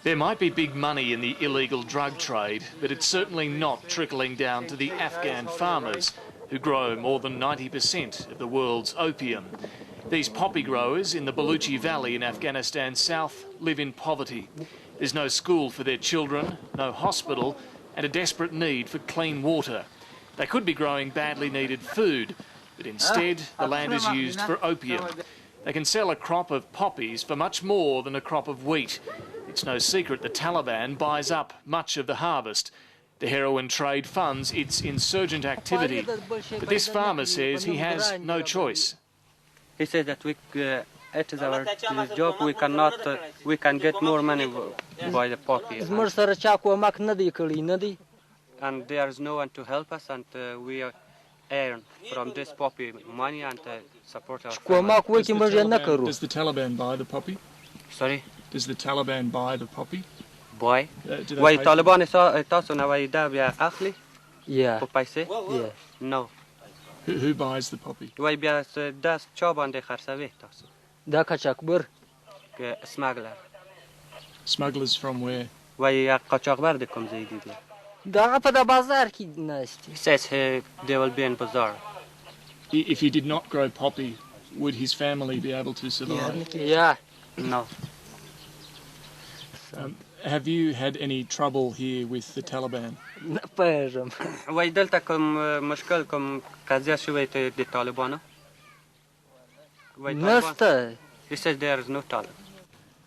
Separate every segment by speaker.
Speaker 1: There might be big money in the illegal drug trade, but it's certainly not trickling down to the Afghan farmers, who grow more than 90% of the world's opium. These poppy growers in the Baluchi Valley in Afghanistan's south live in poverty. There's no school for their children, no hospital, and a desperate need for clean water. They could be growing badly needed food, but instead the land is used for opium. They can sell a crop of poppies for much more than a crop of wheat. It's no secret the Taliban buys up much of the harvest. The heroin trade funds its insurgent activity. But this farmer says he has no choice.
Speaker 2: He says that it is our job, we can get more money by the poppy. And there is no one to help us, and we earn from this poppy money and support our family.
Speaker 1: Does the Taliban buy the poppy?
Speaker 2: Sorry?
Speaker 1: Does the Taliban buy the poppy?
Speaker 2: Buy? Why Taliban is also now actually?
Speaker 3: Yeah.
Speaker 2: Yeah. No.
Speaker 1: Who buys the poppy?
Speaker 2: Why das job on the Kharsavetos?
Speaker 3: Da kaçakbır.
Speaker 2: Smuggler.
Speaker 1: Smugglers from where?
Speaker 2: Why kaçakbar de comes idea.
Speaker 3: Da pada bazar ki nasty.
Speaker 2: He says they will be in bazaar.
Speaker 1: If he did not grow poppy, would his family be able to survive?
Speaker 3: Yeah.
Speaker 2: No.
Speaker 1: Have you had any trouble here with the Taliban?
Speaker 2: Why delta مشكل كذا شوية the Taliban? He says there is no Taliban.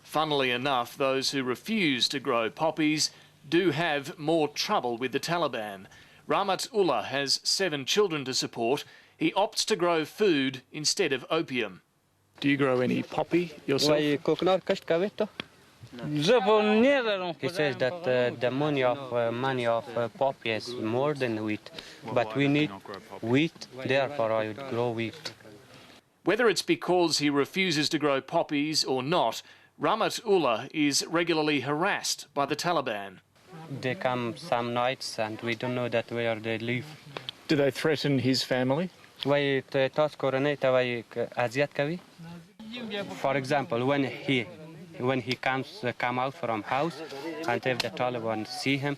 Speaker 1: Funnily enough, those who refuse to grow poppies do have more trouble with the Taliban. Ramat Ullah has 7 children to support. He opts to grow food instead of opium. Do you grow any poppy yourself?
Speaker 2: He says that the money of poppy is more than wheat, but we need wheat, therefore I would grow wheat.
Speaker 1: Whether it's because he refuses to grow poppies or not, Ramat Ullah is regularly harassed by the Taliban.
Speaker 2: They come some nights and we don't know that where they live.
Speaker 1: Do they threaten his family?
Speaker 2: For example, when he come out from house, and if the Taliban see him,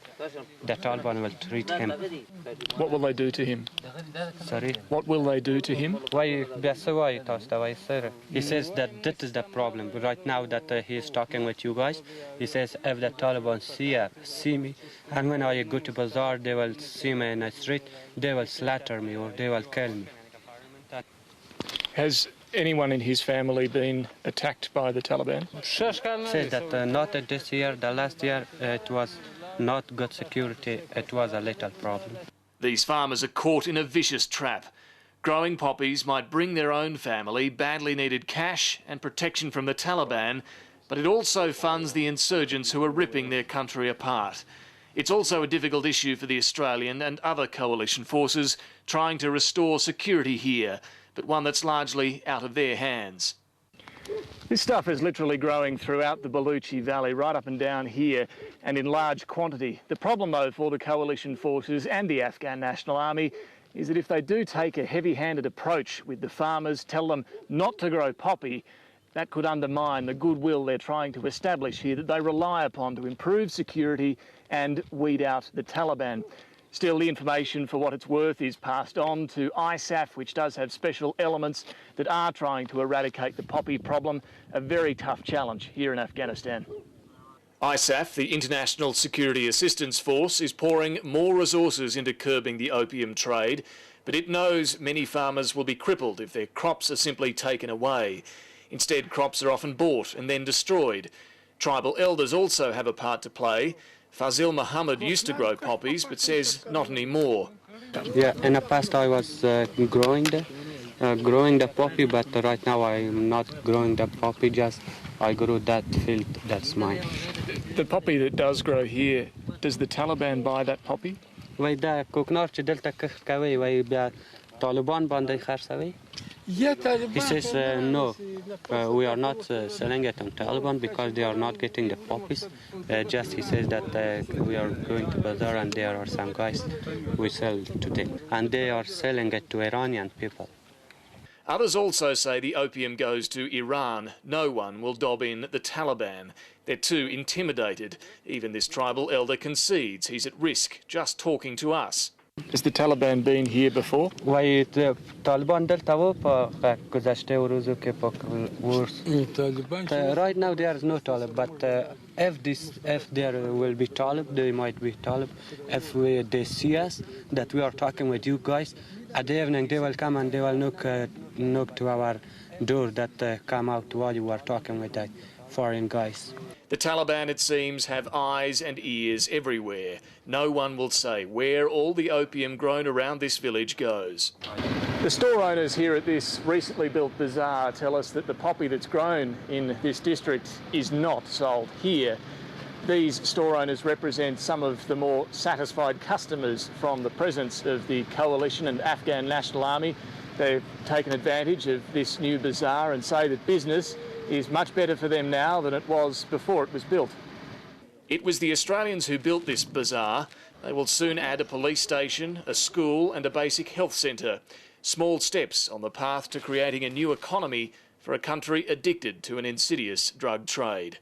Speaker 2: the Taliban will treat him.
Speaker 1: What will they do to him?
Speaker 2: Sorry?
Speaker 1: What will they do to him?
Speaker 2: He says that is the problem. Right now that he is talking with you guys, he says if the Taliban see me, and when I go to bazaar, they will see me in the street, they will slaughter me or they will kill me.
Speaker 1: Has anyone in his family been attacked by the Taliban?
Speaker 2: Says that not this year, the last year it was not good security, it was a little problem.
Speaker 1: These farmers are caught in a vicious trap. Growing poppies might bring their own family badly needed cash and protection from the Taliban, but it also funds the insurgents who are ripping their country apart. It's also a difficult issue for the Australian and other coalition forces trying to restore security here, but one that's largely out of their hands. This stuff is literally growing throughout the Baluchi Valley, right up and down here, and in large quantity. The problem, though, for the coalition forces and the Afghan National Army is that if they do take a heavy-handed approach with the farmers, tell them not to grow poppy, that could undermine the goodwill they're trying to establish here that they rely upon to improve security and weed out the Taliban. Still, the information, for what it's worth, is passed on to ISAF, which does have special elements that are trying to eradicate the poppy problem, a very tough challenge here in Afghanistan. ISAF, the International Security Assistance Force, is pouring more resources into curbing the opium trade, but it knows many farmers will be crippled if their crops are simply taken away. Instead, crops are often bought and then destroyed. Tribal elders also have a part to play. Fazil Muhammad used to grow poppies, but says not anymore.
Speaker 2: Yeah, in the past I was growing the poppy, but right now I'm not growing the poppy, just I grew that field, that's mine.
Speaker 1: The poppy that does grow here, does the Taliban buy that poppy? He
Speaker 2: says no, we are not selling it on Taliban because they are not getting the poppies. Just he says that we are going to bazaar and there are some guys we sell to them, and they are selling it to Iranian people.
Speaker 1: Others also say the opium goes to Iran. No one will dob in the Taliban. They're too intimidated. Even this tribal elder concedes he's at risk just talking to us. Has the Taliban been here before?
Speaker 2: Right now there is no Talib, but if there will be Talib, they might be Talib. If they see us that we are talking with you guys, at the evening they will come and they will knock to our door that come out while you are talking with the foreign guys.
Speaker 1: The Taliban, it seems, have eyes and ears everywhere. No one will say where all the opium grown around this village goes. The store owners here at this recently built bazaar tell us that the poppy that's grown in this district is not sold here. These store owners represent some of the more satisfied customers from the presence of the coalition and Afghan National Army. They've taken advantage of this new bazaar and say that business is much better for them now than it was before it was built. It was the Australians who built this bazaar. They will soon add a police station, a school and a basic health centre. Small steps on the path to creating a new economy for a country addicted to an insidious drug trade.